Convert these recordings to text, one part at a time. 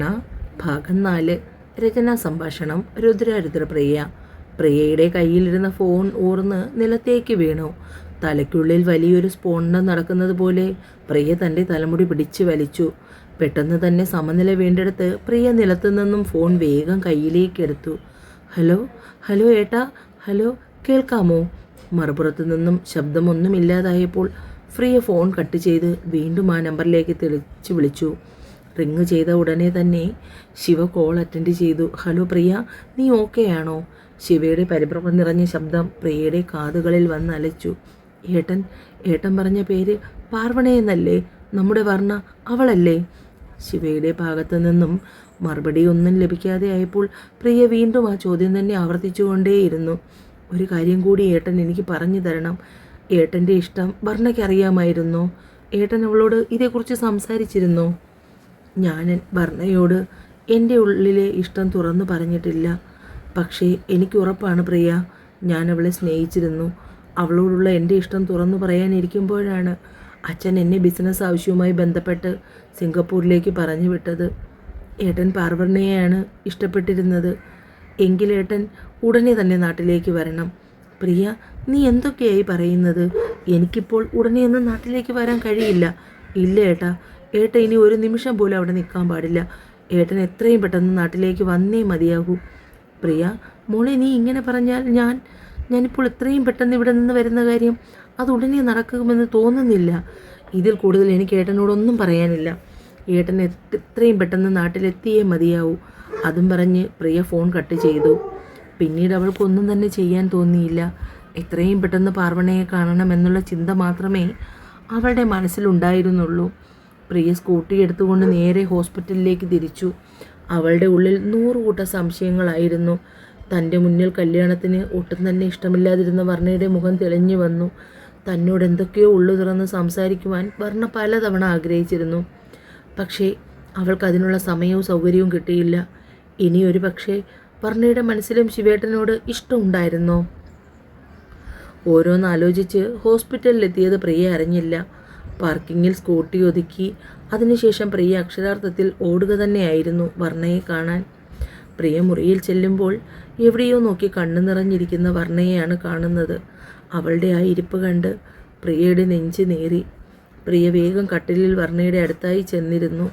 ണ ഭാഗം 4. രചനാ സംഭാഷണം. രുദ്രപ്രിയ. പ്രിയയുടെ കയ്യിലിരുന്ന ഫോൺ ഊർന്ന് നിലത്തേക്ക് വീണു. തലയ്ക്കുള്ളിൽ വലിയൊരു സ്ഫോടനം നടക്കുന്നത് പോലെ പ്രിയ തൻ്റെ തലമുടി പിടിച്ചു വലിച്ചു. പെട്ടെന്ന് തന്നെ സമനില വീണ്ടെടുത്ത് പ്രിയ നിലത്തു നിന്നും ഫോൺ വേഗം കയ്യിലേക്കെടുത്തു. ഹലോ ഹലോ ഏട്ടാ, ഹലോ, കേൾക്കാമോ? മറുപുറത്തു നിന്നും ശബ്ദമൊന്നുമില്ലാതായപ്പോൾ പ്രിയ ഫോൺ കട്ട് ചെയ്ത് വീണ്ടും ആ നമ്പറിലേക്ക് തെളിച്ചു വിളിച്ചു. റിങ് ചെയ്ത ഉടനെ തന്നെ ശിവ കോൾ അറ്റൻഡ് ചെയ്തു. ഹലോ പ്രിയ, നീ ഓക്കെ ആണോ? ശിവയുടെ പരിഭ്രമം നിറഞ്ഞ ശബ്ദം പ്രിയയുടെ കാതുകളിൽ വന്ന് അലച്ചു. ഏട്ടൻ പറഞ്ഞ പേര് പാർവണയെന്നല്ലേ? നമ്മുടെ വർണ്ണ അവളല്ലേ? ശിവയുടെ ഭാഗത്തു നിന്നും മറുപടി ഒന്നും ലഭിക്കാതെ ആയപ്പോൾ പ്രിയ വീണ്ടും ആ ചോദ്യം തന്നെ ആവർത്തിച്ചുകൊണ്ടേയിരുന്നു. ഒരു കാര്യം കൂടി ഏട്ടൻ എനിക്ക് പറഞ്ഞു തരണം. ഏട്ടൻ്റെ ഇഷ്ടം വർണ്ണയ്ക്ക് അറിയാമായിരുന്നോ? ഏട്ടൻ അവളോട് ഇതേക്കുറിച്ച് സംസാരിച്ചിരുന്നോ? ഞാൻ വർണ്ണയോട് എൻ്റെ ഉള്ളിലെ ഇഷ്ടം തുറന്നു പറഞ്ഞിട്ടില്ല. പക്ഷേ എനിക്ക് ഉറപ്പാണ് പ്രിയ, ഞാൻ അവളെ സ്നേഹിച്ചിരുന്നു. അവളോടുള്ള എൻ്റെ ഇഷ്ടം തുറന്നു പറയാനിരിക്കുമ്പോഴാണ് അച്ഛൻ എന്നെ ബിസിനസ് ആവശ്യവുമായി ബന്ധപ്പെട്ട് സിംഗപ്പൂരിലേക്ക് പറഞ്ഞു വിട്ടത്. ഏട്ടൻ പാർവണ്ണയെയാണ് ഇഷ്ടപ്പെട്ടിരുന്നത്. എങ്കിലേട്ടൻ ഉടനെ തന്നെ നാട്ടിലേക്ക് വരണം. പ്രിയ, നീ എന്തൊക്കെയായി പറയുന്നത്? എനിക്കിപ്പോൾ ഉടനെയൊന്നും നാട്ടിലേക്ക് വരാൻ കഴിയില്ല. ഇല്ല ഏട്ടാ, ഏട്ടൻ ഇനി ഒരു നിമിഷം പോലും അവിടെ നിൽക്കാൻ പാടില്ല. ഏട്ടൻ എത്രയും പെട്ടെന്ന് നാട്ടിലേക്ക് വന്നേ മതിയാകൂ. പ്രിയ മോളെ, നീ ഇങ്ങനെ പറഞ്ഞാൽ ഞാനിപ്പോൾ എത്രയും പെട്ടെന്ന് ഇവിടെ നിന്ന് വരുന്ന കാര്യം അത് ഉടനെ നടക്കുമെന്ന് തോന്നുന്നില്ല. ഇതിൽ കൂടുതൽ എനിക്ക് ഏട്ടനോടൊന്നും പറയാനില്ല. ഏട്ടൻ എത്രയും പെട്ടെന്ന് നാട്ടിലെത്തിയേ മതിയാവൂ. അതും പറഞ്ഞ് പ്രിയ ഫോൺ കട്ട് ചെയ്തു. പിന്നീട് അവൾക്കൊന്നും തന്നെ ചെയ്യാൻ തോന്നിയില്ല. എത്രയും പെട്ടെന്ന് പാർവണയെ കാണണമെന്നുള്ള ചിന്ത മാത്രമേ അവളുടെ മനസ്സിലുണ്ടായിരുന്നുള്ളൂ. പ്രിയ സ്കൂട്ടി എടുത്തുകൊണ്ട് നേരെ ഹോസ്പിറ്റലിലേക്ക് തിരിച്ചു. അവളുടെ ഉള്ളിൽ 100 കൂട്ടം സംശയങ്ങളായിരുന്നു. തൻ്റെ മുന്നിൽ കല്യാണത്തിന് ഒട്ടും തന്നെ ഇഷ്ടമില്ലാതിരുന്ന വർണ്ണയുടെ മുഖം തെളിഞ്ഞു വന്നു. തന്നോട് എന്തൊക്കെയോ ഉള്ളു തുറന്ന് സംസാരിക്കുവാൻ വർണ്ണ പലതവണ ആഗ്രഹിച്ചിരുന്നു. പക്ഷേ അവൾക്കതിനുള്ള സമയവും സൗകര്യവും കിട്ടിയില്ല. ഇനി ഒരു പക്ഷേ വർണ്ണയുടെ മനസ്സിലും ശിവേട്ടനോട് ഇഷ്ടമുണ്ടായിരുന്നോ? ഓരോന്നാലോചിച്ച് ഹോസ്പിറ്റലിലെത്തിയത് പ്രിയ അറിഞ്ഞില്ല. പാർക്കിങ്ങിൽ സ്കൂട്ടി ഒതുക്കി അതിനുശേഷം പ്രിയ അക്ഷരാർത്ഥത്തിൽ ഓടുക തന്നെയായിരുന്നു വർണ്ണയെ കാണാൻ. പ്രിയ മുറിയിൽ ചെല്ലുമ്പോൾ എവിടെയോ നോക്കി കണ്ണു നിറഞ്ഞിരിക്കുന്ന വർണ്ണയെയാണ് കാണുന്നത്. അവളുടെ ആ ഇരിപ്പ് കണ്ട് പ്രിയയുടെ നെഞ്ച് നേറി. പ്രിയ വേഗം കട്ടിലിൽ വർണ്ണയുടെ അടുത്തായി ചെന്നിരുന്നു.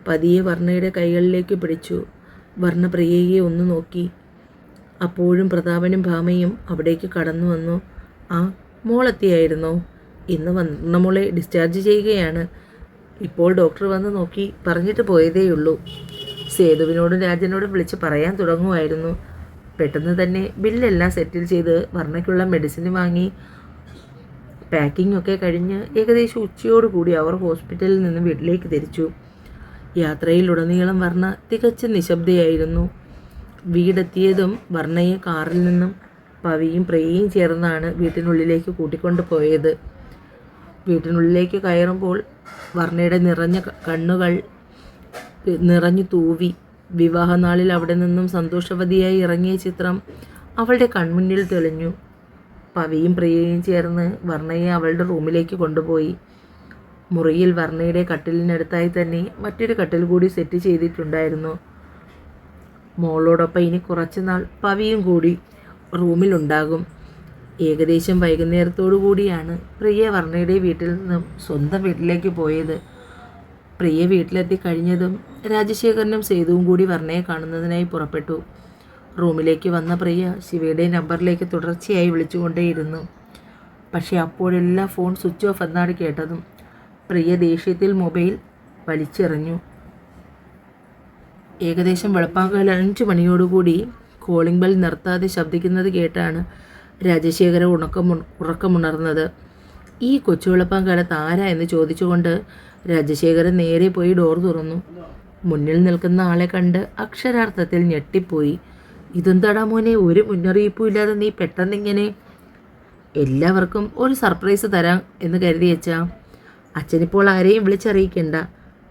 പതിയെ വർണ്ണയുടെ കൈകളിലേക്ക് പിടിച്ചു. വർണ്ണ പ്രിയയെ ഒന്ന് നോക്കി. അപ്പോഴും പ്രതാപനും ഭാമയും അവിടേക്ക് കടന്നു വന്നു. ആ, മോളെത്തിയായിരുന്നോ? ഇന്ന് മോളെ ഡിസ്ചാർജ് ചെയ്യുകയാണ്. ഇപ്പോൾ ഡോക്ടർ വന്ന് നോക്കി പറഞ്ഞിട്ട് പോയതേയുള്ളൂ. സേതുവിനോടും രാജനോടും വിളിച്ച് പറയാൻ തുടങ്ങുമായിരുന്നു. പെട്ടെന്ന് തന്നെ ബില്ലെല്ലാം സെറ്റിൽ ചെയ്ത് വർണ്ണയ്ക്കുള്ള മെഡിസിൻ വാങ്ങി പാക്കിംഗ് ഒക്കെ കഴിഞ്ഞ് ഏകദേശം ഉച്ചയോടുകൂടി അവർ ഹോസ്പിറ്റലിൽ നിന്ന് വീട്ടിലേക്ക് തിരിച്ചു. യാത്രയിലുടനീളം വർണ്ണ തികച്ചും നിശബ്ദയായിരുന്നു. വീടെത്തിയതും വർണ്ണയെ കാറിൽ നിന്നും പവിയും പ്രിയയും ചേർന്നാണ് വീട്ടിനുള്ളിലേക്ക് കൂട്ടിക്കൊണ്ടു പോയത്. വീട്ടിനുള്ളിലേക്ക് കയറുമ്പോൾ വർണ്ണയുടെ നിറഞ്ഞ കണ്ണുകൾ നിറഞ്ഞു തൂവി. വിവാഹനാളിൽ അവിടെ നിന്നും സന്തോഷവതിയായി ഇറങ്ങിയ ചിത്രം അവളുടെ കൺമുന്നിൽ തെളിഞ്ഞു. പവിയും പ്രിയയും ചേർന്ന് വർണ്ണയെ അവളുടെ റൂമിലേക്ക് കൊണ്ടുപോയി. മുറിയിൽ വർണ്ണയുടെ കട്ടിലിനടുത്തായി തന്നെ മറ്റൊരു കട്ടിൽ കൂടി സെറ്റ് ചെയ്തിട്ടുണ്ടായിരുന്നു. മോളോടൊപ്പം ഇനി കുറച്ചുനാൾ പവിയും കൂടി റൂമിലുണ്ടാകും. ഏകദേശം വൈകുന്നേരത്തോടു കൂടിയാണ് പ്രിയ വർണ്ണയുടെ വീട്ടിൽ നിന്നും സ്വന്തം വീട്ടിലേക്ക് പോയത്. പ്രിയ വീട്ടിലെത്തി കഴിഞ്ഞതും രാജശേഖരനും സേതുവും കൂടി വർണ്ണയെ കാണുന്നതിനായി പുറപ്പെട്ടു. റൂമിലേക്ക് വന്ന പ്രിയ ശിവയുടെ നമ്പറിലേക്ക് തുടർച്ചയായി വിളിച്ചുകൊണ്ടേയിരുന്നു. പക്ഷേ അപ്പോഴെല്ലാം ഫോൺ സ്വിച്ച് ഓഫ് എന്നാണ് കേട്ടതും പ്രിയ ദേഷ്യത്തിൽ മൊബൈൽ വലിച്ചെറിഞ്ഞു. ഏകദേശം വെളുപ്പാങ്കാല 5 മണിയോടുകൂടി കോളിംഗ് ബെൽ നിർത്താതെ ശബ്ദിക്കുന്നത് കേട്ടാണ് രാജശേഖരൻ ഉറക്കമുണർന്നത്. ഈ കൊച്ചു വെളുപ്പാങ്കാലത്ത് ആരാ എന്ന് ചോദിച്ചുകൊണ്ട് രാജശേഖരൻ നേരെ പോയി ഡോർ തുറന്നു. മുന്നിൽ നിൽക്കുന്ന ആളെ കണ്ട് അക്ഷരാർത്ഥത്തിൽ ഞെട്ടിപ്പോയി. ഇതെന്താടാ മോനെ, ഒരു മുന്നറിയിപ്പും ഇല്ലാതെ നീ പെട്ടെന്നിങ്ങനെ? എല്ലാവർക്കും ഒരു സർപ്രൈസ് തരാം എന്ന് കരുതി വെച്ചാ. അച്ഛനിപ്പോൾ ആരെയും വിളിച്ചറിയിക്കണ്ട.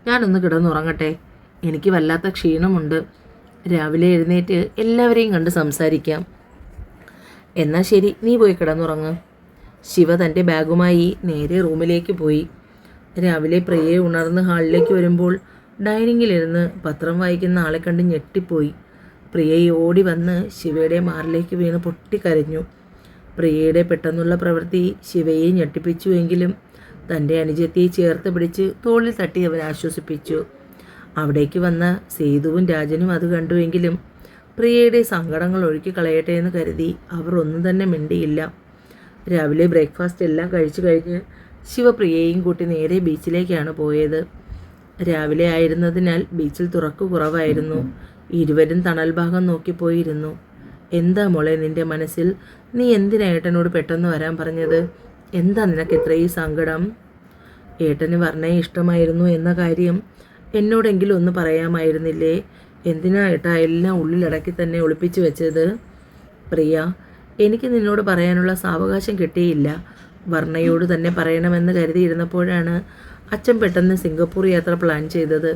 ഞാനൊന്ന് കിടന്നുറങ്ങട്ടെ. എനിക്ക് വല്ലാത്ത ക്ഷീണമുണ്ട്. രാവിലെ എഴുന്നേറ്റ് എല്ലാവരെയും കണ്ട് സംസാരിക്കാം. എന്നാൽ ശരി, നീ പോയി കിടന്നുറങ്ങ്. ശിവ തൻ്റെ ബാഗുമായി നേരെ റൂമിലേക്ക് പോയി. രാവിലെ പ്രിയയെ ഉണർന്ന് ഹാളിലേക്ക് വരുമ്പോൾ ഡൈനിങ്ങിലിരുന്ന് പത്രം വായിക്കുന്ന ആളെ കണ്ട് ഞെട്ടിപ്പോയി. പ്രിയ ഓടി വന്ന് ശിവയുടെ മാറിലേക്ക് വീണ് പൊട്ടിക്കരഞ്ഞു. പ്രിയയുടെ പെട്ടെന്നുള്ള പ്രവൃത്തി ശിവയെ ഞെട്ടിപ്പിച്ചുവെങ്കിലും തൻ്റെ അനുജത്തിയെ ചേർത്ത് പിടിച്ച് തോളിൽ തട്ടി അവൻ ആശ്വസിപ്പിച്ചു. അവിടേക്ക് വന്ന സേതുവും രാജനും അത് കണ്ടുവെങ്കിലും പ്രിയയുടെ സങ്കടങ്ങൾ ഒഴുക്കിക്കളയട്ടെ എന്ന് കരുതി അവർ ഒന്നും തന്നെ മിണ്ടിയില്ല. രാവിലെ ബ്രേക്ക്ഫാസ്റ്റ് എല്ലാം കഴിച്ചു കഴിഞ്ഞ് ശിവപ്രിയയും കൂട്ടി നേരെ ബീച്ചിലേക്കാണ് പോയത്. രാവിലെ ആയിരുന്നതിനാൽ ബീച്ചിൽ തുറക്ക് കുറവായിരുന്നു. ഇരുവരും തണൽ ഭാഗം നോക്കിപ്പോയിരുന്നു. എന്താ മോളെ നിൻ്റെ മനസ്സിൽ? നീ എന്തിനാ ഏട്ടനോട് പെട്ടെന്ന് വരാൻ പറഞ്ഞത്? എന്താ നിനക്ക് ഇത്രയും സങ്കടം? ഏട്ടന് വർണ്ണയെ ഇഷ്ടമായിരുന്നു എന്ന കാര്യം എന്നോടെങ്കിലും ഒന്ന് പറയാമായിരുന്നില്ലേ? എന്തിനാ ഏട്ടാ എല്ലാം ഉള്ളിലടക്കി തന്നെ ഒളിപ്പിച്ചു വെച്ചത്? പ്രിയ, എനിക്ക് നിന്നോട് പറയാനുള്ള സാവകാശം കിട്ടിയില്ല. വർണ്ണയോട് തന്നെ പറയണമെന്ന് കരുതിയിരുന്നപ്പോഴാണ് അച്ഛൻ പെട്ടെന്ന് സിംഗപ്പൂർ യാത്ര പ്ലാൻ ചെയ്തത്.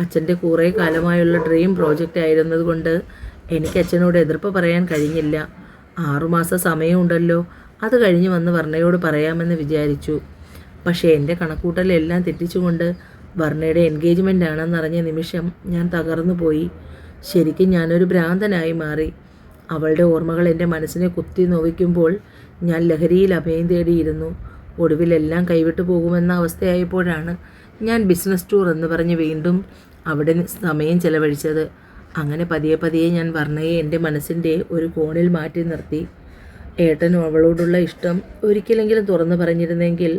അച്ഛൻ്റെ കുറേ കാലമായുള്ള ഡ്രീം പ്രോജക്റ്റ് ആയിരുന്നതുകൊണ്ട് എനിക്ക് അച്ഛനോട് എതിർപ്പ് പറയാൻ കഴിഞ്ഞില്ല. 6 മാസം സമയമുണ്ടല്ലോ, അത് കഴിഞ്ഞ് വന്ന് വർണ്ണയോട് പറയാമെന്ന് വിചാരിച്ചു. പക്ഷേ എൻ്റെ കണക്കൂട്ടലെല്ലാം തെറ്റിച്ചുകൊണ്ട് വർണ്ണയുടെ എൻഗേജ്മെൻ്റ് ആണെന്നറിഞ്ഞ നിമിഷം ഞാൻ തകർന്നു പോയി. ശരിക്കും ഞാനൊരു ഭ്രാന്തനായി മാറി. അവളുടെ ഓർമ്മകൾ എൻ്റെ മനസ്സിനെ കുത്തി നോവിക്കുമ്പോൾ ഞാൻ ലഹരിയിൽ അഭയം തേടിയിരുന്നു. ഒടുവിലെല്ലാം കൈവിട്ടു പോകുമെന്ന അവസ്ഥയായപ്പോഴാണ് ഞാൻ ബിസിനസ് ടൂർ എന്ന് പറഞ്ഞ് വീണ്ടും അവിടെ സമയം ചെലവഴിച്ചത്. അങ്ങനെ പതിയെ പതിയെ ഞാൻ വർണ്ണയെ എൻ്റെ മനസ്സിൻ്റെ ഒരു കോണിൽ മാറ്റി നിർത്തി. ഏട്ടനും അവളോടുള്ള ഇഷ്ടം ഒരിക്കലെങ്കിലും തുറന്നു പറഞ്ഞിരുന്നെങ്കിൽ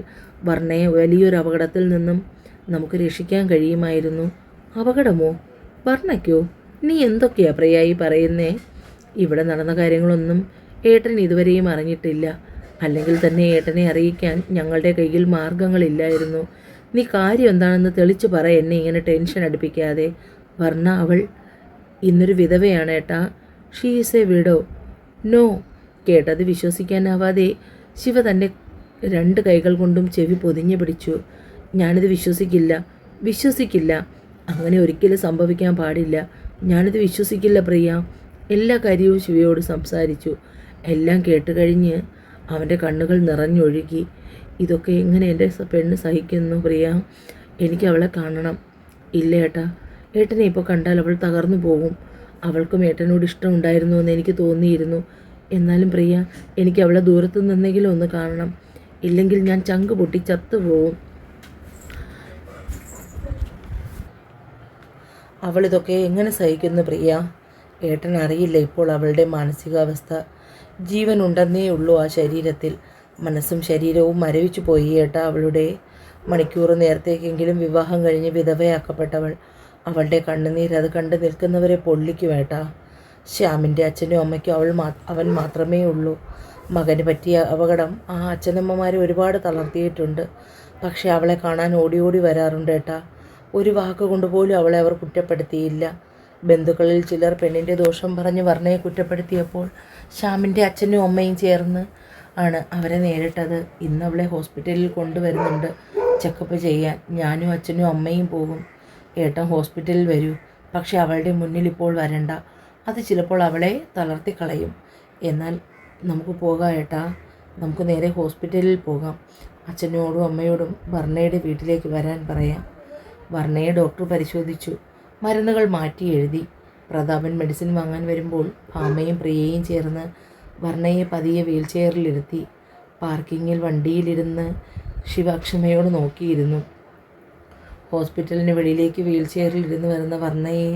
വർണ്ണയെ വലിയൊരു അപകടത്തിൽ നിന്നും നമുക്ക് രക്ഷിക്കാൻ കഴിയുമായിരുന്നു. അപകടമോ? വർണ്ണയ്ക്കോ? നീ എന്തൊക്കെയാ പ്രിയായി പറയുന്നേ? ഇവിടെ നടന്ന കാര്യങ്ങളൊന്നും ഏട്ടൻ ഇതുവരെയും അറിഞ്ഞിട്ടില്ല. അല്ലെങ്കിൽ തന്നെ ഏട്ടനെ അറിയിക്കാൻ ഞങ്ങളുടെ കയ്യിൽ മാർഗങ്ങളില്ലായിരുന്നു. നീ കാര്യം എന്താണെന്ന് തെളിച്ചു പറ, എന്നെ ഇങ്ങനെ ടെൻഷൻ അടുപ്പിക്കാതെ. വർണ്ണ അവൾ ഇന്നൊരു വിധവയാണ് ഏട്ടാ. She is a widow. No. കേട്ടത് വിശ്വസിക്കാനാവാതെ ശിവ തൻ്റെ 2 കൈകൾ കൊണ്ടും ചെവി പൊതിഞ്ഞു പിടിച്ചു. ഞാനിത് വിശ്വസിക്കില്ല. അങ്ങനെ ഒരിക്കലും സംഭവിക്കാൻ പാടില്ല. ഞാനിത് വിശ്വസിക്കില്ല പ്രിയ. എല്ലാ കാര്യവും ശിവയോട് സംസാരിച്ചു. എല്ലാം കേട്ട് കഴിഞ്ഞ് അവൻ്റെ കണ്ണുകൾ നിറഞ്ഞൊഴുകി. ഇതൊക്കെ എങ്ങനെ എൻ്റെ പെണ്ണ് സഹിക്കുന്നു പ്രിയ? എനിക്ക് അവളെ കാണണം. ഇല്ല ഏട്ടാ, ഏട്ടനെ ഇപ്പോൾ കണ്ടാൽ അവൾ തകർന്നു പോകും. അവൾക്കും ഏട്ടനോട് ഇഷ്ടമുണ്ടായിരുന്നു എന്ന് എനിക്ക് തോന്നിയിരുന്നു. എന്നാലും പ്രിയ, എനിക്ക് അവളെ ദൂരത്തു നിന്നെങ്കിലും ഒന്ന് കാണണം. ഇല്ലെങ്കിൽ ഞാൻ ചങ്ക് പൊട്ടി ചത്തുപോകും. അവളിതൊക്കെ എങ്ങനെ സഹിക്കുന്നു പ്രിയ? ഏട്ടൻ അറിയില്ല ഇപ്പോൾ അവളുടെ മാനസികാവസ്ഥ. ജീവൻ ഉണ്ടെന്നേ ഉള്ളൂ ആ ശരീരത്തിൽ. മനസ്സും ശരീരവും മരവിച്ചു പോയി ഏട്ടാ അവളുടെ. മണിക്കൂർ നേരത്തേക്കെങ്കിലും വിവാഹം കഴിഞ്ഞ് വിധവയാക്കപ്പെട്ടവൾ. അവളുടെ കണ്ണുനീർ അത് കണ്ട് നിൽക്കുന്നവരെ പൊള്ളിക്കും ഏട്ടാ. ശ്യാമിൻ്റെ അച്ഛനും അമ്മയ്ക്കും അവൻ മാത്രമേ ഉള്ളൂ. മകന് പറ്റിയ അപകടം ആ അച്ഛനമ്മമാരെ ഒരുപാട് തളർത്തിയിട്ടുണ്ട്. പക്ഷേ അവളെ കാണാൻ ഓടി ഓടി വരാറുണ്ട് ഏട്ടാ. ഒരു വാക്കുകൊണ്ട് പോലും അവളെ അവർ കുറ്റപ്പെടുത്തിയില്ല. ബന്ധുക്കളിൽ ചിലർ പെണ്ണിൻ്റെ ദോഷം പറഞ്ഞ് വർണ്ണയെ കുറ്റപ്പെടുത്തിയപ്പോൾ ശ്യാമിൻ്റെ അച്ഛനും അമ്മയും ചേർന്ന് ആണ് അവരെ നേരിട്ടത്. ഇന്ന് അവളെ ഹോസ്പിറ്റലിൽ കൊണ്ടുവരുന്നുണ്ട് ചെക്കപ്പ് ചെയ്യാൻ. ഞാനും അച്ഛനും അമ്മയും പോകും. ഏട്ടൻ ഹോസ്പിറ്റലിൽ വരൂ. പക്ഷെ അവളുടെ മുന്നിൽ ഇപ്പോൾ വരണ്ട. അത് ചിലപ്പോൾ അവളെ തളർത്തിക്കളയും. എന്നാൽ നമുക്ക് പോകാം ഏട്ടാ. നമുക്ക് നേരെ ഹോസ്പിറ്റലിൽ പോകാം. അച്ഛനോടും അമ്മയോടും വർണ്ണയുടെ വീട്ടിലേക്ക് വരാൻ പറയാം. വർണ്ണയെ ഡോക്ടർ പരിശോധിച്ചു. മരുന്നുകൾ മാറ്റി എഴുതി. പ്രതാപൻ മെഡിസിൻ വാങ്ങാൻ വരുമ്പോൾ ഭാമയും പ്രിയയും ചേർന്ന് വർണ്ണയെ പതിയെ വീൽ ചെയറിലിരുത്തി. പാർക്കിങ്ങിൽ വണ്ടിയിലിരുന്ന് ശിവക്ഷമയോട് നോക്കിയിരുന്നു. ഹോസ്പിറ്റലിന് വെളിയിലേക്ക് വീൽ ചെയറിൽ ഇരുന്ന് വരുന്ന വർണ്ണയെ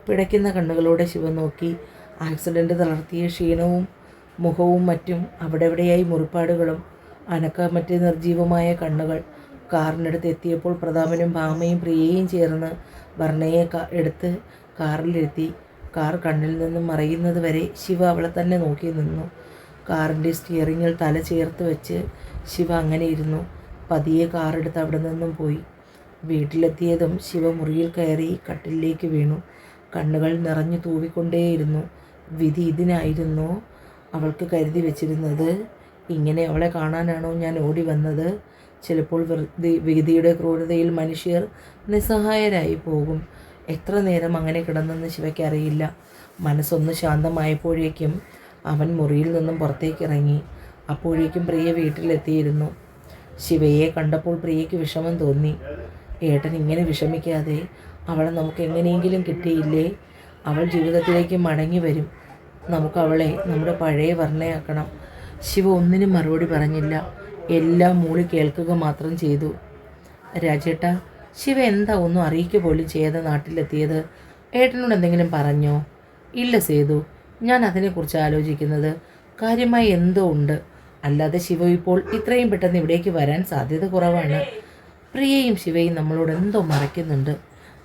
പിടയ്ക്കുന്ന കണ്ണുകളോടെ ശിവ നോക്കി. ആക്സിഡൻറ്റ് തളർത്തിയ ക്ഷീണവും മുഖവും മറ്റും അവിടെവിടെയായി മുറിപ്പാടുകളും മറ്റ് നിർജീവമായ കണ്ണുകൾ. കാറിനടുത്ത് എത്തിയപ്പോൾ പ്രതാപനും ഭാമയും പ്രിയയും ചേർന്ന് വർണ്ണയെ എടുത്ത് കാറിലിരുത്തി. കാർ കണ്ണിൽ നിന്നും മറയുന്നത് വരെ ശിവ അവളെ തന്നെ നോക്കി നിന്നു. കാറിൻ്റെ സ്റ്റിയറിങ്ങിൽ തല ചേർത്ത് വെച്ച് ശിവ അങ്ങനെ ഇരുന്നു. പതിയെ കാറെടുത്ത് അവിടെ നിന്നും പോയി. വീട്ടിലെത്തിയതും ശിവ മുറിയിൽ കയറി കട്ടിലേക്ക് വീണു. കണ്ണുകൾ നിറഞ്ഞു തൂവിക്കൊണ്ടേയിരുന്നു. വിധി ഇതിനായിരുന്നോ അവൾക്ക് കരുതി വെച്ചിരുന്നത്? ഇങ്ങനെ അവളെ കാണാനാണോ ഞാൻ ഓടി വന്നത്? ചിലപ്പോൾ വിധിയുടെ ക്രൂരതയിൽ മനുഷ്യർ നിസ്സഹായരായി പോകും. എത്ര നേരം അങ്ങനെ കിടന്നെന്ന് ശിവയ്ക്കറിയില്ല. മനസ്സൊന്ന് ശാന്തമായപ്പോഴേക്കും അവൻ മുറിയിൽ നിന്നും പുറത്തേക്കിറങ്ങി. അപ്പോഴേക്കും പ്രിയ വീട്ടിലെത്തിയിരുന്നു. ശിവയെ കണ്ടപ്പോൾ പ്രിയയ്ക്ക് വിഷമം തോന്നി. ഏട്ടൻ ഇങ്ങനെ വിഷമിക്കാതെ, അവളെ നമുക്ക് എങ്ങനെയെങ്കിലും കിട്ടിയില്ലേ അവൾ ജീവിതത്തിലേക്ക് മടങ്ങി വരും. നമുക്കവളെ നമ്മുടെ പഴയ വർണ്ണയാക്കണം. ശിവ ഒന്നിനും മറുപടി പറഞ്ഞില്ല. എല്ലാം മൂളി കേൾക്കുക മാത്രം ചെയ്തു. രാജേട്ടാ, ശിവ എന്താ ഒന്നും അറിയിക്കുക പോലും ചെയ്യാതെ നാട്ടിലെത്തിയത്? ഏട്ടനോട് എന്തെങ്കിലും പറഞ്ഞോ? ഇല്ല സേതു, ഞാൻ അതിനെക്കുറിച്ച് ആലോചിക്കുന്നത്. കാര്യമായി എന്തോ ഉണ്ട്. അല്ലാതെ ശിവ ഇപ്പോൾ ഇത്രയും പെട്ടെന്ന് ഇവിടേക്ക് വരാൻ സാധ്യത കുറവാണ്. പ്രിയയും ശിവയും നമ്മളോട് എന്തോ മറയ്ക്കുന്നുണ്ട്.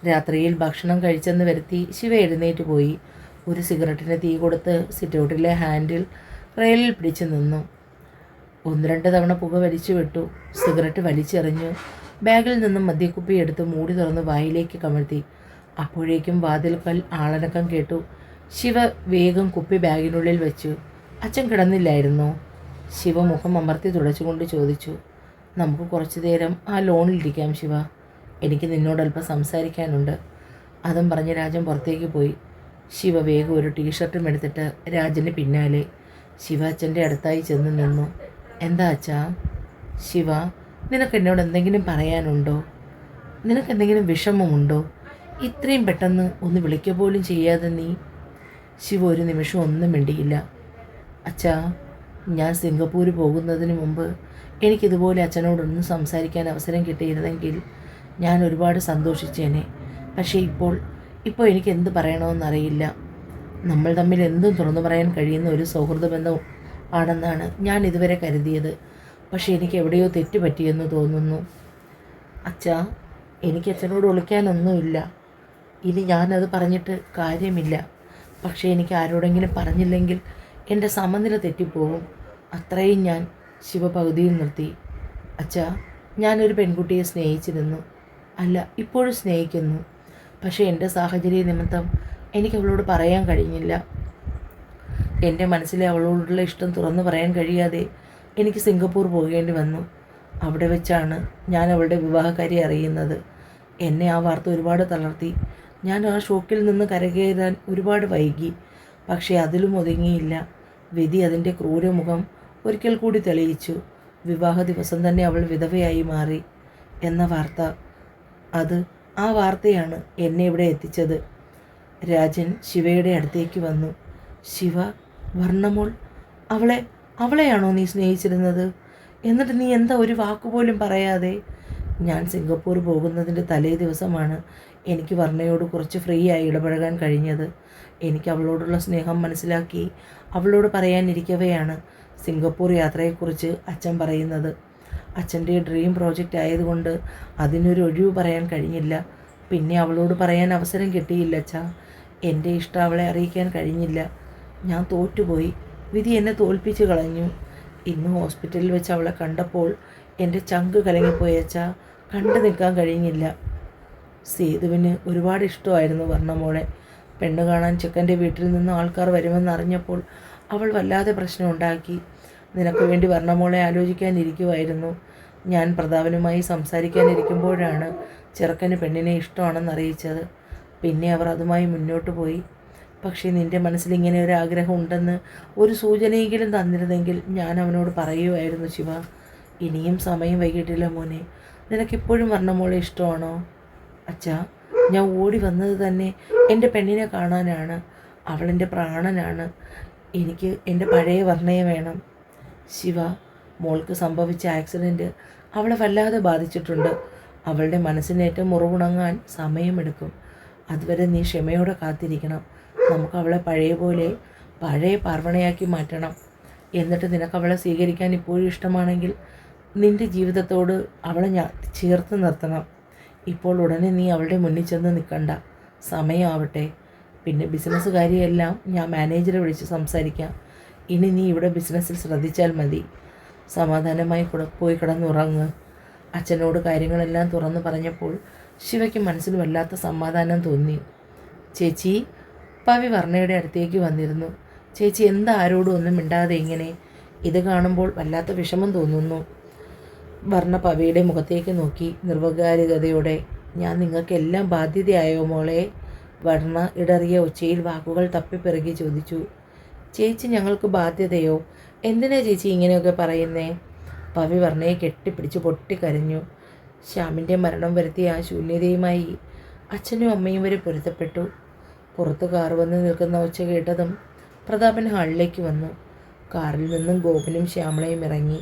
രാത്രിയിൽ ഭക്ഷണം കഴിച്ചെന്ന് വരുത്തി ശിവ എഴുന്നേറ്റ് പോയി. ഒരു സിഗരറ്റിന് തീ കൊടുത്ത് സിറ്റൗട്ടിലെ ഹാൻഡിൽ റെയിലിൽ പിടിച്ചു നിന്നു. 1-2 തവണ പുക വലിച്ചു വിട്ടു. സിഗരറ്റ് വലിച്ചെറിഞ്ഞു. ബാഗിൽ നിന്നും മദ്യക്കുപ്പി എടുത്ത് മൂടി തുറന്ന് വായിലേക്ക് കമഴ്ത്തി. അപ്പോഴേക്കും വാതിൽക്കൽ ആളനക്കം കേട്ടു. ശിവ വേഗം കുപ്പി ബാഗിനുള്ളിൽ വെച്ചു. അച്ഛൻ കിടന്നില്ലായിരുന്നോ? ശിവ മുഖം അമർത്തി തുടച്ചുകൊണ്ട് ചോദിച്ചു. നമുക്ക് കുറച്ചു നേരം ആ ലോണിലിരിക്കാം ശിവ. എനിക്ക് നിന്നോടല്പം സംസാരിക്കാനുണ്ട്. അതും പറഞ്ഞ് രാജൻ പുറത്തേക്ക് പോയി. ശിവ വേഗം ഒരു ടീഷർട്ടും എടുത്തിട്ട് രാജന് പിന്നാലെ. ശിവ അച്ഛൻ്റെ അടുത്തായി ചെന്ന് നിന്നു. എന്താ അച്ഛാ? ശിവ, നിനക്ക് എന്നോട് എന്തെങ്കിലും പറയാനുണ്ടോ? നിനക്കെന്തെങ്കിലും വിഷമമുണ്ടോ? ഇത്രയും പെട്ടെന്ന് ഒന്ന് വിളിക്കുക പോലും ചെയ്യാതെ നീ. ശിവ ഒരു നിമിഷം ഒന്നും മിണ്ടിയില്ല. അച്ഛാ, ഞാൻ സിംഗപ്പൂർ പോകുന്നതിന് മുമ്പ് എനിക്കിതുപോലെ അച്ഛനോടൊന്നും സംസാരിക്കാൻ അവസരം കിട്ടിയിരുന്നെങ്കിൽ ഞാൻ ഒരുപാട് സന്തോഷിച്ചേനെ. പക്ഷേ ഇപ്പോൾ എനിക്ക് എന്ത് പറയണമെന്നറിയില്ല. നമ്മൾ തമ്മിൽ എന്തും തുറന്നു പറയാൻ കഴിയുന്ന ഒരു സൗഹൃദ ബന്ധം ആണെന്നാണ് ഞാൻ ഇതുവരെ കരുതിയത്. പക്ഷേ എനിക്ക് എവിടെയോ തെറ്റുപറ്റിയെന്ന് തോന്നുന്നു. അച്ഛാ, എനിക്ക് അച്ഛനോട് ഒളിക്കാനൊന്നുമില്ല. ഇനി ഞാനത് പറഞ്ഞിട്ട് കാര്യമില്ല. പക്ഷേ എനിക്ക് ആരോടെങ്കിലും പറഞ്ഞില്ലെങ്കിൽ എൻ്റെ സമനില തെറ്റിപ്പോവും. അത്രയും ഞാൻ. ശിവ പകുതിയിൽ നിർത്തി. അച്ഛാ, ഞാനൊരു പെൺകുട്ടിയെ സ്നേഹിച്ചിരുന്നു. അല്ല, ഇപ്പോഴും സ്നേഹിക്കുന്നു. പക്ഷേ എൻ്റെ സാഹചര്യ നിമിത്തം എനിക്ക് അവളോട് പറയാൻ കഴിഞ്ഞില്ല. എൻ്റെ മനസ്സിലെ അവളോടുള്ള ഇഷ്ടം തുറന്നു പറയാൻ കഴിയാതെ എനിക്ക് സിംഗപ്പൂർ പോകേണ്ടി വന്നു. അവിടെ വെച്ചാണ് ഞാൻ അവളുടെ വിവാഹക്കാരി അറിയുന്നത്. എന്നെ ആ വാർത്ത ഒരുപാട് തളർത്തി. ഞാൻ ആ ഷോക്കിൽ നിന്ന് കരകയറാൻ ഒരുപാട് വൈകി. പക്ഷേ അതിലും ഒതുങ്ങിയില്ല. വിധി അതിൻ്റെ ക്രൂരമുഖം ഒരിക്കൽ കൂടി തെളിയിച്ചു. വിവാഹ ദിവസം തന്നെ അവൾ വിധവയായി മാറി എന്ന വാർത്ത. ആ വാർത്തയാണ് എന്നെ ഇവിടെ എത്തിച്ചത്. രാജൻ ശിവയുടെ അടുത്തേക്ക് വന്നു. ശിവ, വർണ്ണമോൾ, അവളെയാണോ നീ സ്നേഹിച്ചിരുന്നത്? എന്നിട്ട് നീ എന്താ ഒരു വാക്കുപോലും പറയാതെ? ഞാൻ സിംഗപ്പൂർ പോകുന്നതിൻ്റെ തലേ ദിവസമാണ് എനിക്ക് വർണ്ണയോട് കുറച്ച് ഫ്രീ ആയി ഇടപഴകാൻ കഴിഞ്ഞത്. എനിക്ക് അവളോടുള്ള സ്നേഹം മനസ്സിലാക്കി അവളോട് പറയാനിരിക്കവെയാണ് സിംഗപ്പൂർ യാത്രയെക്കുറിച്ച് അച്ഛൻ പറയുന്നത്. അച്ഛൻ്റെ ഡ്രീം പ്രോജക്റ്റ് ആയതുകൊണ്ട് അതിനൊരു ഒഴിവ് പറയാൻ കഴിഞ്ഞില്ല. പിന്നെ അവളോട് പറയാൻ അവസരം കിട്ടിയില്ല അച്ഛാ. എൻ്റെ ഇഷ്ടം അവളെ അറിയിക്കാൻ കഴിഞ്ഞില്ല. ഞാൻ തോറ്റുപോയി. വിധി എന്നെ തോൽപ്പിച്ച് കളഞ്ഞു. ഇന്ന് ഹോസ്പിറ്റലിൽ വെച്ച് അവളെ കണ്ടപ്പോൾ എൻ്റെ ചങ്ക് കലങ്ങിപ്പോയി അച്ഛാ. കണ്ടു നിൽക്കാൻ കഴിഞ്ഞില്ല. സേതുവിന് ഒരുപാട് ഇഷ്ടമായിരുന്നു വർണ്ണമോളെ. പെണ്ണ് കാണാൻ ചെക്കൻ്റെ വീട്ടിൽ നിന്ന് ആൾക്കാർ വരുമെന്നറിഞ്ഞപ്പോൾ അവൾ വല്ലാതെ പ്രശ്നമുണ്ടാക്കി. നിനക്ക് വേണ്ടി വർണ്ണമോളെ ആലോചിക്കാനിരിക്കുമായിരുന്നു. ഞാൻ പ്രതാപനുമായി സംസാരിക്കാനിരിക്കുമ്പോഴാണ് ചെറുക്കന് പെണ്ണിനെ ഇഷ്ടമാണെന്നറിയിച്ചത്. പിന്നെ അവർ അതുമായി മുന്നോട്ട് പോയി. പക്ഷേ നിൻ്റെ മനസ്സിൽ ഇങ്ങനെ ഒരു ആഗ്രഹം ഉണ്ടെന്ന് ഒരു സൂചനയെങ്കിലും തന്നിരുന്നെങ്കിൽ ഞാൻ അവനോട് പറയുമായിരുന്നു ശിവ. ഇനിയും സമയം വൈകിട്ടില്ല മോനെ. നിനക്കിപ്പോഴും വർണ്ണമോളെ ഇഷ്ടമാണോ? അച്ഛാ, ഞാൻ ഓടി വന്നത് തന്നെ എൻ്റെ പെണ്ണിനെ കാണാനാണ്. അവളെൻ്റെ പ്രാണനാണ്. എനിക്ക് എൻ്റെ പഴയ വർണ്ണയെ വേണം. ശിവ, മോൾക്ക് സംഭവിച്ച ആക്സിഡൻറ്റ് അവളെ വല്ലാതെ ബാധിച്ചിട്ടുണ്ട്. അവളുടെ മനസ്സിനേറ്റ മുറിവുണങ്ങാൻ സമയമെടുക്കും. അതുവരെ നീ ക്ഷമയോടെ കാത്തിരിക്കണം. നമുക്ക് അവളെ പഴയ പാർവണയാക്കി മാറ്റണം. എന്നിട്ട് നിനക്ക് അവളെ സ്വീകരിക്കാൻ ഇപ്പോഴും ഇഷ്ടമാണെങ്കിൽ നിൻ്റെ ജീവിതത്തോട് അവളെ ചേർത്ത് നിർത്തണം. ഇപ്പോൾ ഉടനെ നീ അവളുടെ മുന്നിൽ ചെന്ന് നിൽക്കണ്ട. സമയമാവട്ടെ. പിന്നെ ബിസിനസ് കാര്യമെല്ലാം ഞാൻ മാനേജറെ വിളിച്ച് സംസാരിക്കാം. ഇനി നീ ഇവിടെ ബിസിനസ്സിൽ ശ്രദ്ധിച്ചാൽ മതി. സമാധാനമായി പോയി കിടന്നുറങ്ങ്. അച്ഛനോട് കാര്യങ്ങളെല്ലാം തുറന്നു പറഞ്ഞപ്പോൾ ശിവയ്ക്ക് മനസ്സിൽ വല്ലാത്ത സമാധാനം തോന്നി. ചേച്ചി, പവി വർണ്ണയുടെ അടുത്തേക്ക് വന്നിരുന്നു. ചേച്ചി എന്താ ആരോടും ഒന്നും മിണ്ടാതെ ഇങ്ങനെ? ഇത് കാണുമ്പോൾ വല്ലാത്ത വിഷമം തോന്നുന്നു. വർണ്ണ പവിയുടെ മുഖത്തേക്ക് നോക്കി നിർവകാരികതയോടെ. ഞാൻ നിങ്ങൾക്കെല്ലാം ബാധ്യതയായോ മോളെ? വർണ്ണ ഇടറിയ ഒച്ചയിൽ വാക്കുകൾ തപ്പിപ്പിറകി ചോദിച്ചു. ചേച്ചി ഞങ്ങൾക്ക് ബാധ്യതയോ? എന്തിനാ ചേച്ചി ഇങ്ങനെയൊക്കെ പറയുന്നേ? പവി വർണ്ണയെ കെട്ടിപ്പിടിച്ച് പൊട്ടിക്കരഞ്ഞു. ശ്യാമിൻ്റെ മരണം വരുത്തിയ ആ ശൂന്യതയുമായി അച്ഛനും അമ്മയും വരെ പൊരുത്തപ്പെട്ടു. പുറത്ത് കാർ വന്ന് നിൽക്കുന്ന ഒച്ച കേട്ടതും പ്രതാപൻ ഹാളിലേക്ക് വന്നു. കാറിൽ നിന്നും ഗോപനും ശ്യാമളയും ഇറങ്ങി.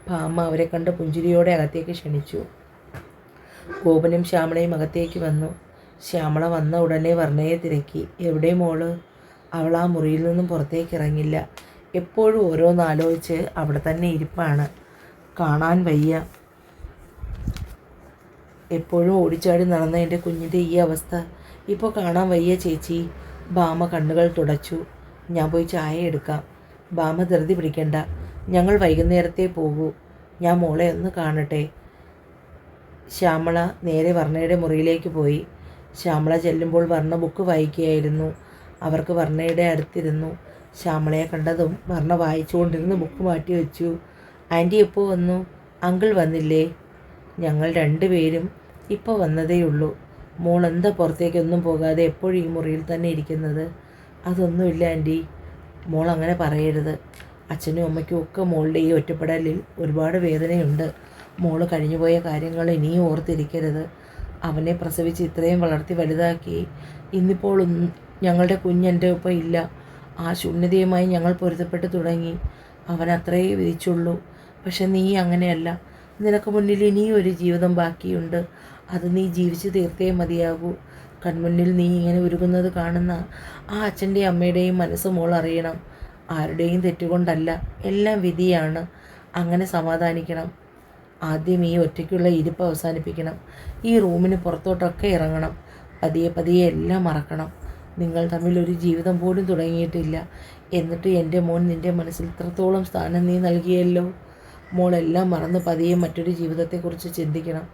ഭാമ അവരെ കണ്ട് പുഞ്ചിരിയോടെ അകത്തേക്ക് ക്ഷണിച്ചു. ഗോപനും ശ്യാമളയും അകത്തേക്ക് വന്നു. ശ്യാമള വന്ന ഉടനെ വർണ്ണയെ തിരക്കി. എവിടെ മോള്? അവൾ ആ മുറിയിൽ നിന്നും പുറത്തേക്ക് ഇറങ്ങില്ല. എപ്പോഴും ഓരോന്നാലോചിച്ച് അവിടെ തന്നെ ഇരിപ്പാണ്. കാണാൻ വയ്യ. എപ്പോഴും ഓടിച്ചാടി നടന്ന എൻ്റെ കുഞ്ഞിൻ്റെ ഈ അവസ്ഥ ഇപ്പോൾ കാണാൻ വയ്യ ചേച്ചി. ഭാമ കണ്ണുകൾ തുടച്ചു. ഞാൻ പോയി ചായ എടുക്കാം. ഭാമ ധൃതി പിടിക്കണ്ട, ഞങ്ങൾ വൈകുന്നേരത്തേ പോകൂ. ഞാൻ മോളെ ഒന്ന് കാണട്ടെ. ശ്യാമള നേരെ വർണ്ണയുടെ മുറിയിലേക്ക് പോയി. ശ്യാമള ചെല്ലുമ്പോൾ വർണ്ണ ബുക്ക് വായിക്കുകയായിരുന്നു. അവർക്ക് വർണ്ണയുടെ അടുത്തിരുന്നു. ശ്യാമളയെ കണ്ടതും വർണ്ണ വായിച്ചുകൊണ്ടിരുന്ന ബുക്ക് മാറ്റി വെച്ചു. ആൻറ്റി എപ്പോൾ വന്നു? അങ്കിൾ വന്നില്ലേ? ഞങ്ങൾ രണ്ടുപേരും ഇപ്പോൾ വന്നതേയുള്ളൂ. മോൾ എന്താ പുറത്തേക്കൊന്നും പോകാതെ എപ്പോഴും ഈ മുറിയിൽ തന്നെ ഇരിക്കുന്നത്? അതൊന്നുമില്ല ആൻറ്റി. മോൾ അങ്ങനെ പറയരുത്. അച്ഛനും അമ്മയ്ക്കും ഒക്കെ മോളുടെ ഈ ഒറ്റപ്പെടലിൽ ഒരുപാട് വേദനയുണ്ട്. മോള് കഴിഞ്ഞുപോയ കാര്യങ്ങൾ ഇനിയും ഓർത്തിരിക്കരുത്. അവനെ പ്രസവിച്ച് ഇത്രയും വളർത്തി വലുതാക്കി ഇന്നിപ്പോൾ ഞങ്ങളുടെ കുഞ്ഞെൻ്റെ ഒപ്പം ഇല്ല. ആ ശൂന്യതയുമായി ഞങ്ങൾ പൊരുത്തപ്പെട്ട് തുടങ്ങി. അവൻ അത്രയേ വിധിച്ചുള്ളൂ. പക്ഷെ നീ അങ്ങനെയല്ല. നിനക്ക് മുന്നിൽ ഇനിയും ഒരു ജീവിതം ബാക്കിയുണ്ട്. അത് നീ ജീവിച്ച് തീർത്തേ മതിയാകൂ. കൺമുന്നിൽ നീ ഇങ്ങനെ ഉരുകുന്നത് കാണുന്ന ആ അച്ഛൻ്റെയും അമ്മയുടെയും മനസ്സ് മോൾ അറിയണം. ആരുടെയും തെറ്റുകൊണ്ടല്ല, എല്ലാം വിധിയാണ്. അങ്ങനെ സമാധാനിക്കണം. ആദ്യം ഈ ഒറ്റയ്ക്കുള്ള ഇരിപ്പ് അവസാനിപ്പിക്കണം. ഈ റൂമിന് പുറത്തോട്ടൊക്കെ ഇറങ്ങണം. പതിയെ പതിയെ എല്ലാം മറക്കണം. നിങ്ങൾ തമ്മിൽ ഒരു ജീവിതം പോലും തുടങ്ങിയിട്ടില്ല. എന്നിട്ട് എൻ്റെ മോൻ നിൻ്റെ മനസ്സിൽ ഇത്രത്തോളം സ്ഥാനം നീ നൽകിയല്ലോ. മോളെല്ലാം മറന്ന് പതിയെ മറ്റൊരു ജീവിതത്തെക്കുറിച്ച് ചിന്തിക്കണം.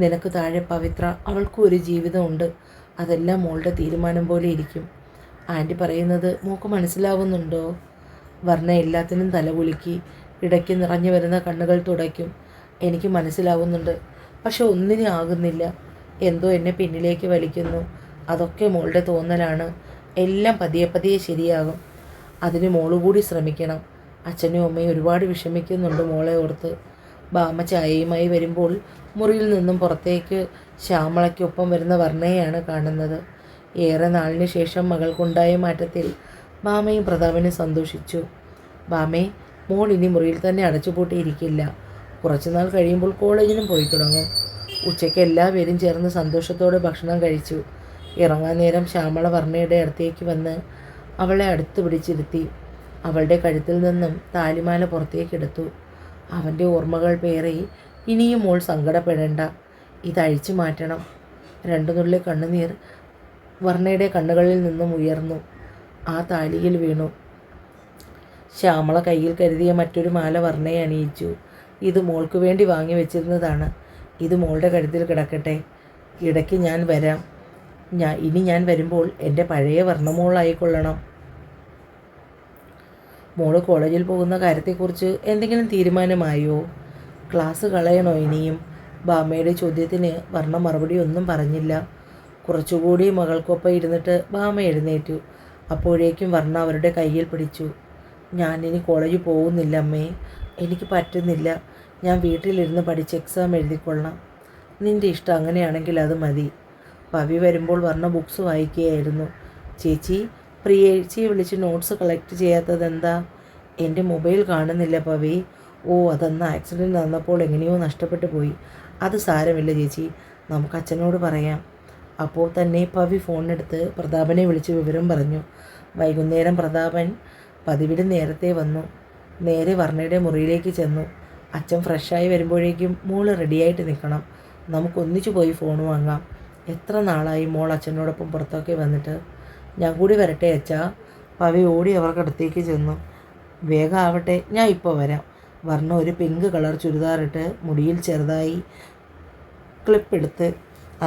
നിനക്ക് താഴെ പവിത്ര, അവൾക്കും ഒരു ജീവിതമുണ്ട്. അതെല്ലാം മോളുടെ തീരുമാനം പോലെ ഇരിക്കും. ആൻറ്റി പറയുന്നത് മോൾക്ക് മനസ്സിലാവുന്നുണ്ടോ? വർണ്ണ എല്ലാത്തിനും തലകുലുക്കി. ഇടയ്ക്ക് നിറഞ്ഞു വരുന്ന കണ്ണുകൾ തുടയ്ക്കും. എനിക്ക് മനസ്സിലാവുന്നുണ്ട്, പക്ഷെ ഒന്നിനും ആകുന്നില്ല. എന്തോ എന്നെ പിന്നിലേക്ക് വലിക്കുന്നു. അതൊക്കെ മോളുടെ തോന്നലാണ്. എല്ലാം പതിയെ പതിയെ ശരിയാകും. അതിന് മോളുകൂടി ശ്രമിക്കണം. അച്ഛനും അമ്മയും ഒരുപാട് വിഷമിക്കുന്നുണ്ട് മോളെ ഓർത്ത്. ഭാമ ചായയുമായി വരുമ്പോൾ മുറിയിൽ നിന്നും പുറത്തേക്ക് ശ്യാമളയ്ക്കൊപ്പം വരുന്ന വർണ്ണയെയാണ് കാണുന്നത്. ഏറെ നാളിന് ശേഷം മകൾക്കുണ്ടായ മാറ്റത്തിൽ ഭാമയും പ്രതാപനും സന്തോഷിച്ചു. ഭാമേ, മോൾ ഇനി മുറിയിൽ തന്നെ അടച്ചുപൂട്ടിയിരിക്കില്ല. കുറച്ചുനാൾ കഴിയുമ്പോൾ കോളേജിനും പോയി തുടങ്ങും. ഉച്ചയ്ക്ക് എല്ലാവരും ചേർന്ന് സന്തോഷത്തോടെ ഭക്ഷണം കഴിച്ചു. ഇറങ്ങാൻ നേരം ശ്യാമള വർണ്ണയുടെ അടുത്തേക്ക് വന്ന് അവളെ അടുത്ത് പിടിച്ചിരുത്തി. അവളുടെ കഴുത്തിൽ നിന്നും താലിമാല പുറത്തേക്കെടുത്തു. അവൻ്റെ ഓർമ്മകൾ പേറി ഇനിയും മോൾ സങ്കടപ്പെടേണ്ട. ഇതഴിച്ചു മാറ്റണം. രണ്ടു നുള്ളി കണ്ണുനീർ വർണ്ണയുടെ കണ്ണുകളിൽ നിന്നും ഉയർന്നു. ആ താലിയിൽ വീണു. ശ്യാമള കയ്യിൽ കരുതിയ മറ്റൊരു മാല വർണ്ണയെ അണിയിച്ചു. ഇത് മോൾക്ക് വേണ്ടി വാങ്ങി വെച്ചിരുന്നതാണ്. ഇത് മോളുടെ കഴുത്തിൽ കിടക്കട്ടെ. ഇടയ്ക്ക് ഞാൻ വരാം. ഇനി ഞാൻ വരുമ്പോൾ എൻ്റെ പഴയ വർണ്ണമോളായിക്കൊള്ളണം. മോള് കോളേജിൽ പോകുന്ന കാര്യത്തെക്കുറിച്ച് എന്തെങ്കിലും തീരുമാനമായോ? ക്ലാസ് കളയണോ ഇനിയും? ഭാമയുടെ ചോദ്യത്തിന് വർണ്ണ മറുപടി ഒന്നും പറഞ്ഞില്ല. കുറച്ചുകൂടി മകൾക്കൊപ്പം ഇരുന്നിട്ട് ഭാമ എഴുന്നേറ്റു. അപ്പോഴേക്കും വർണ്ണ അവരുടെ കയ്യിൽ പിടിച്ചു. ഞാനിനി കോളേജിൽ പോകുന്നില്ല അമ്മേ. എനിക്ക് പറ്റുന്നില്ല. ഞാൻ വീട്ടിലിരുന്ന് പഠിച്ച് എക്സാം എഴുതിക്കൊള്ളാം. നിൻ്റെ ഇഷ്ടം അങ്ങനെയാണെങ്കിൽ അത് മതി. പവി വരുമ്പോൾ വർണ്ണ ബുക്സ് വായിക്കുകയായിരുന്നു. ചേച്ചി, പ്രിയേച്ചിയെ വിളിച്ച് നോട്ട്സ് കളക്ട് ചെയ്യാത്തത് എന്താ? എൻ്റെ മൊബൈൽ കാണുന്നില്ല പവി. ഓ, അതെന്ന് ആക്സിഡൻറ്റ് നടന്നപ്പോൾ എങ്ങനെയോ നഷ്ടപ്പെട്ടു പോയി. അത് സാരമില്ല ചേച്ചി, നമുക്ക് അച്ഛനോട് പറയാം. അപ്പോൾ തന്നെ പവി ഫോണെടുത്ത് പ്രതാപനെ വിളിച്ച് വിവരം പറഞ്ഞു. വൈകുന്നേരം പ്രതാപൻ പതിവിലും നേരത്തെ വന്നു. നേരെ വർണ്ണയുടെ മുറിയിലേക്ക് ചെന്നു. അച്ഛൻ ഫ്രഷായി വരുമ്പോഴേക്കും മോൾ റെഡിയായിട്ട് നിൽക്കണം. നമുക്കൊന്നിച്ചു പോയി ഫോൺ വാങ്ങാം. എത്ര നാളായി മോൾ അച്ഛനോടൊപ്പം പുറത്തൊക്കെ വന്നിട്ട്. ഞാൻ കൂടി വരട്ടെ അച്ഛാ? പവി ഓടി അവർക്കടുത്തേക്ക് ചെന്നു. വേഗം ആവട്ടെ, ഞാൻ ഇപ്പോൾ വരാം. വർണ്ണ ഒരു പിങ്ക് കളർ ചുരിദാറിട്ട് മുടിയിൽ ചെറുതായി ക്ലിപ്പെടുത്ത്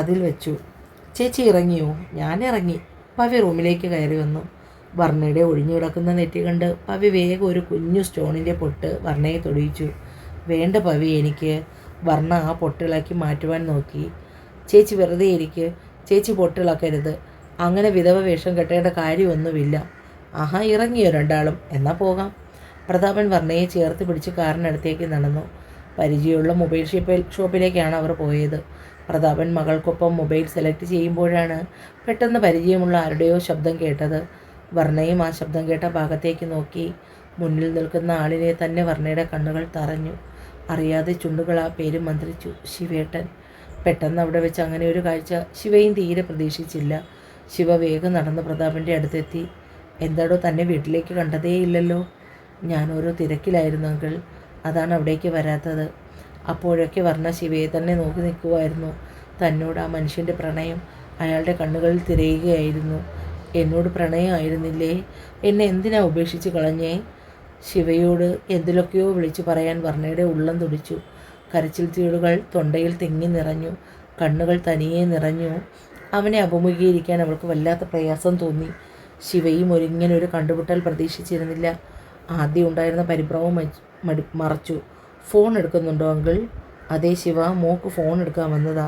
അതിൽ വെച്ചു. ചേച്ചി ഇറങ്ങിയോ? ഞാൻ ഇറങ്ങി. പവി റൂമിലേക്ക് കയറി വന്നു. വർണ്ണയുടെ ഒഴിഞ്ഞു കിടക്കുന്ന നെറ്റി കണ്ട് പവി വേഗം ഒരു കുഞ്ഞു സ്റ്റോണിൻ്റെ പൊട്ട് വർണ്ണയെ തൊടിയിച്ചു. വേണ്ട പവി, എനിക്ക്. വർണ്ണ ആ പൊട്ടിളക്കി മാറ്റുവാൻ നോക്കി. ചേച്ചി വെറുതെ ഇരിക്ക്. ചേച്ചി പൊട്ടിളക്കരുത്. അങ്ങനെ വിധവ വേഷം കെട്ടേണ്ട കാര്യമൊന്നുമില്ല. ആഹാ, ഇറങ്ങിയോ രണ്ടാളും? എന്നാൽ പോകാം. പ്രതാപൻ വർണ്ണയെ ചേർത്ത് പിടിച്ച് കാറിനടുത്തേക്ക് നടന്നു. പരിചയമുള്ള മൊബൈൽ ഷോപ്പിലേക്കാണ് അവർ പോയത്. പ്രതാപൻ മകൾക്കൊപ്പം മൊബൈൽ സെലക്ട് ചെയ്യുമ്പോഴാണ് പെട്ടെന്ന് പരിചയമുള്ള ആരുടെയോ ശബ്ദം കേട്ടത്. വർണ്ണയും ആ ശബ്ദം കേട്ട ഭാഗത്തേക്ക് നോക്കി. മുന്നിൽ നിൽക്കുന്ന ആളിനെ തന്നെ വർണ്ണയുടെ കണ്ണുകൾ തറഞ്ഞു. അറിയാതെ ചുണ്ടുകൾ ആ പേര് മന്ത്രിച്ചു. ശിവേട്ടൻ. പെട്ടെന്ന് അവിടെ വെച്ച് അങ്ങനെ ഒരു കാഴ്ച ശിവയും തീരെ പ്രതീക്ഷിച്ചില്ല. ശിവ വേഗം നടന്ന് പ്രതാപൻ്റെ അടുത്തെത്തി. എന്താടോ, തന്നെ വീട്ടിലേക്ക് കണ്ടതേയില്ലല്ലോ. ഞാനോരോ തിരക്കിലായിരുന്നു അങ്കിൾ, അതാണ് അവിടേക്ക് വരാത്തത്. അപ്പോഴൊക്കെ വർണ്ണ ശിവയെ തന്നെ നോക്കി നിൽക്കുമായിരുന്നു. തന്നോട് ആ മനുഷ്യൻ്റെ പ്രണയം അയാളുടെ കണ്ണുകളിൽ തിരയുകയായിരുന്നു. എന്നോട് പ്രണയമായിരുന്നില്ലേ? എന്നെ എന്തിനാ ഉപേക്ഷിച്ച് കളഞ്ഞേ? ശിവയോട് എന്തിലൊക്കെയോ വിളിച്ചു പറയാൻ വർണ്ണയുടെ ഉള്ളം തുടിച്ചു. കരച്ചിൽ ചീടുകൾ തൊണ്ടയിൽ തിങ്ങി നിറഞ്ഞു. കണ്ണുകൾ തനിയെ നിറഞ്ഞു. അവനെ അഭിമുഖീകരിക്കാൻ അവൾക്ക് വല്ലാത്ത പ്രയാസം തോന്നി. ശിവയും ഇങ്ങനൊരു കണ്ടുമുട്ടൽ പ്രതീക്ഷിച്ചിരുന്നില്ല. ആദ്യം ഉണ്ടായിരുന്ന പരിഭ്രമം മറച്ചു. ഫോൺ എടുക്കുന്നുണ്ടോ അങ്കിൾ? അതേ ശിവ, മോക്ക് ഫോൺ എടുക്കാൻ വന്നതാ.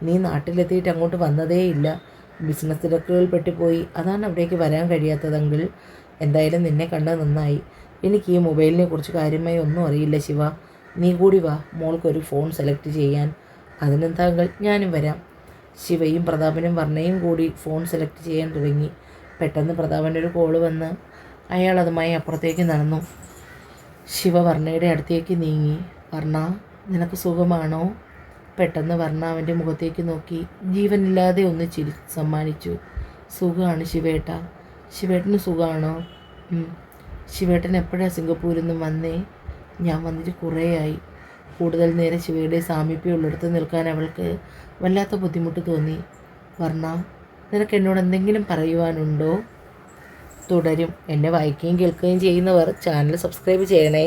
നീ നാട്ടിലെത്തിയിട്ട് അങ്ങോട്ട് വന്നതേയില്ല. ബിസിനസ് തിരക്കുകൾ പെട്ടുപോയി, അതാണ് അവിടേക്ക് വരാൻ കഴിയാത്തത് അങ്കിൾ. എന്തായാലും നിന്നെ കണ്ടത് നന്നായി. എനിക്ക് ഈ മൊബൈലിനെ കുറിച്ച് കാര്യമായി ഒന്നും അറിയില്ല ശിവ. നീ കൂടി വാ, മോൾക്കൊരു ഫോൺ സെലക്ട് ചെയ്യാൻ. അതിനെന്താ അങ്കിൾ, ഞാനും വരാം. ശിവയും പ്രതാപനും വർണ്ണയും കൂടി ഫോൺ സെലക്ട് ചെയ്യാൻ തുടങ്ങി. പെട്ടെന്ന് പ്രതാപൻ്റെ ഒരു കോള് വന്ന് അയാൾ അതുമായി അപ്പുറത്തേക്ക് നടന്നു. ശിവ വർണ്ണയുടെ അടുത്തേക്ക് നീങ്ങി. വർണ്ണ, നിനക്ക് സുഖമാണോ? പെട്ടെന്ന് വർണ്ണ അവൻ്റെ മുഖത്തേക്ക് നോക്കി ജീവനില്ലാതെ ഒന്ന് സമ്മാനിച്ചു. സുഖമാണ് ശിവേട്ട. ശിവേട്ടന് സുഖമാണോ? ശിവേട്ടൻ എപ്പോഴാണ് സിംഗപ്പൂരിൽ നിന്ന് വന്നേ? ഞാൻ വന്നിട്ട് കുറേയായി. കൂടുതൽ നേരം ശിവയുടെ സാമീപ്യമുള്ളിടത്ത് നിൽക്കാൻ അവൾക്ക് വല്ലാത്ത ബുദ്ധിമുട്ട് തോന്നി. വർണ്ണ, നിനക്ക് എന്നോട് എന്തെങ്കിലും പറയുവാനുണ്ടോ? തുടരും. എന്നെ വായിക്കുകയും കേൾക്കുകയും ചെയ്യുന്നവർ ചാനൽ സബ്സ്ക്രൈബ് ചെയ്യണേ.